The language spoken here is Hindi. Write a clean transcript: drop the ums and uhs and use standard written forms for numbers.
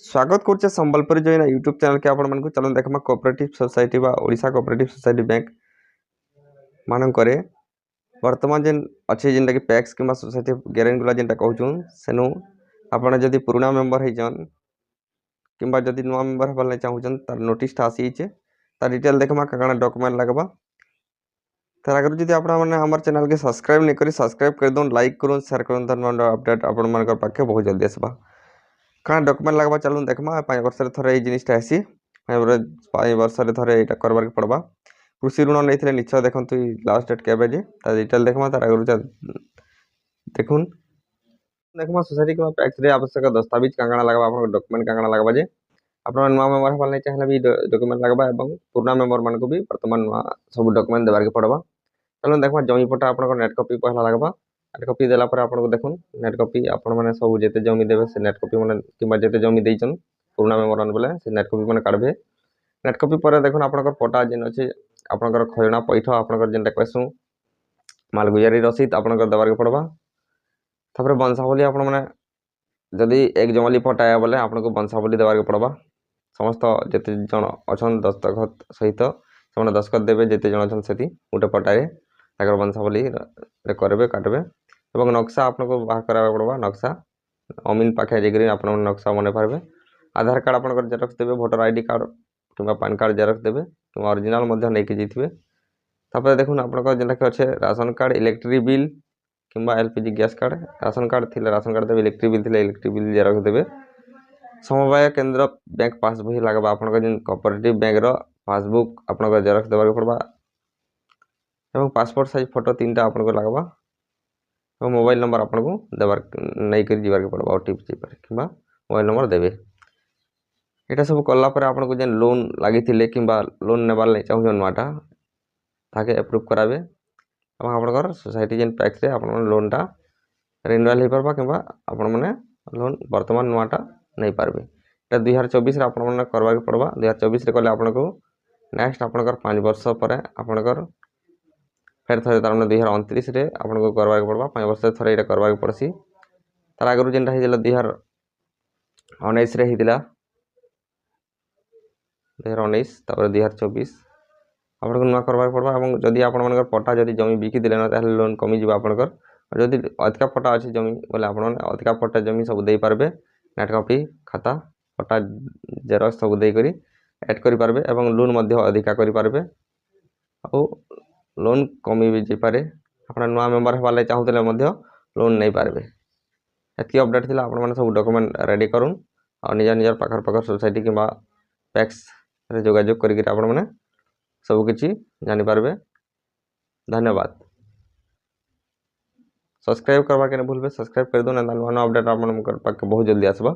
स्वागत करछे संबलपुर जो यूट्यूब चैनल के आपण मानक चलन देखमा कोऑपरेटिव सोसाइटी बा ओडिशा कोऑपरेटिव सोसाइटी बैंक मानन करे वर्तमान जेन अच्छे जेनटा कि पैक्स किंबा सोसाइटी गैरेंट गुला जेनटा कहउछन सेनु आपण जदी पुराना मेंबर है जन किंबा जदी नवा मेंबर हबल नै चाहुछन तार नोटिस ता आसी छे तार डिटेल देखमा काना डॉक्यूमेंट लगबा तार अगर जदी आपण माने हमर चैनल के सब्सक्राइब नै करी सब्सक्राइब कर दोन लाइक करून शेयर करून धन अपडेट आपण मानकर पाखे बहुत जल्दी आसबा कहाँ डॉक्यूमेंट लगवा चलून देखमा 5 वर्ष रे थरे ए जिनिसटा आसी 5 वर्ष रे थरे एटा करबार के पड़बा कृषि ऋण नैथिले निश्चय देखंतु लास्ट डेट केबे जे ता डिटेल देखमा तार अगर देखुन देखमा सोसाइटी के पैक्स रे आवश्यक दस्तावेज कांगणा लगबा आपन डॉक्यूमेंट कांगणा लगबा जे आपन नवा मेंबर हबल नै चाहले भी डॉक्यूमेंट लगबा एवं पुराना मेंबर मान को भी वर्तमान सब डॉक्यूमेंट देबार के पड़बा चलो देखमा जमी पटा आपन नेट कॉपी पहला लगबा नेट कॉपी देला पर आपन को देखुन नेट कॉपी आपन माने सब जेते जमी देबे से नेट कॉपी माने किबा जेते जमी देइचन पुराना मेंबर मान बोले से नेट कॉपी माने काढबे नेट कॉपी पर देखुन आपन पटा जेन अछि आपन खयना पैठ आपन जेनटा कहसु मालगुजारी रसीद आपन देबार के पड़बा तापर वंशावली आपन माने जदी एक जमली पटा आया बोले आपन को वंशावली देबार के पड़बा समस्त जेते जन अछन दस्तखत सहित समान दस्तखत देबे जेते जन अछन सेति उटे पटाए ताकर वंशावली रे करबे काटबे एवं नक्शा आपन को बाहर कराबे पड़बा नक्शा अमीन पाखे जेगरी आपन नक्शा मने पारबे आधार कार्ड आपन जेरक्स देबे वोटर आईडी कार्ड किंबा पैन कार्ड जेरक्स देबे किंबा ओरिजिनल मध्ये नै के जिथिबे तापर देखुन आपन जेनटा के अछि राशन कार्ड इलेक्ट्रिक बिल किंबा LPG gas card ration card थिले राशन कार्ड देबे इलेक्ट्रिक बिल थिले इलेक्ट्रिक बिल जेरक्स देबे समवाय केंद्र बैंक पासबुक लगबा आपन जेन कोऑपरेटिव बैंक रो पासबुक आपन जेरक्स देबार पड़बा एवं पासपोर्ट साइज फोटो तीनटा आपन को लगबा और मोबाइल नंबर आपन को देबार नै कर जीवार के पड़बा ओटीपी पर किबा मोबाइल नंबर देबे एटा सब करला पर आपन को जेन लोन लागि थिले किबा लोन नेबाल नै चाहू जन माटा ताके अप्रूव कराबे एवं आपन सोसाइटी जेन पैक्स रे आपन लोन टा रिन्यूअल हे परबा किबा आपन माने लोन वर्तमान नवाटा नै पारबे एटा 2024 रे आपन माने करबा के पड़बा 2024 रे करले आपन को नेक्स्ट आपन 5 वर्ष पर आपन फेर थरे तार 2029 रे आपन को करबा के पड़बा 5 वर्ष थरे एटा करबा के पड़सी तार आगरु जेनटा हिदिला 2019 रे हिदिला 2019 तापर 2024 आपन को नुवा करबा के पड़बा एवं जदी आपन मानकर पट्टा जदी जमी बिकी दिले न ताले लोन कमी जिबा आपन जदी अधिका पट्टा अछि जमी बोले आपन अधिका पट्टा जमी सब देई पारबे नेट कॉपी खाता पट्टा जेरक्स सब देई करी ऐड करि पारबे एवं लोन मध्ये अधिका करि पारबे आ लोन कमी भी पारे आपन नवा मेंबर हवाले चाहूतले मध्ये लोन नै पारबे एतकी अपडेट थिला आपन माने सब डॉक्यूमेंट रेडी करूं और निजा निजा पाखर सोसाइटी किबा पैक्स रे जोगाजोग करि आपन माने सब किछि जानि पारबे धन्यवाद सब्सक्राइब करबा के न भूलबे सब्सक्राइब कर दो न नवा अपडेट आपन पाखे बहुत जल्दी आसबा।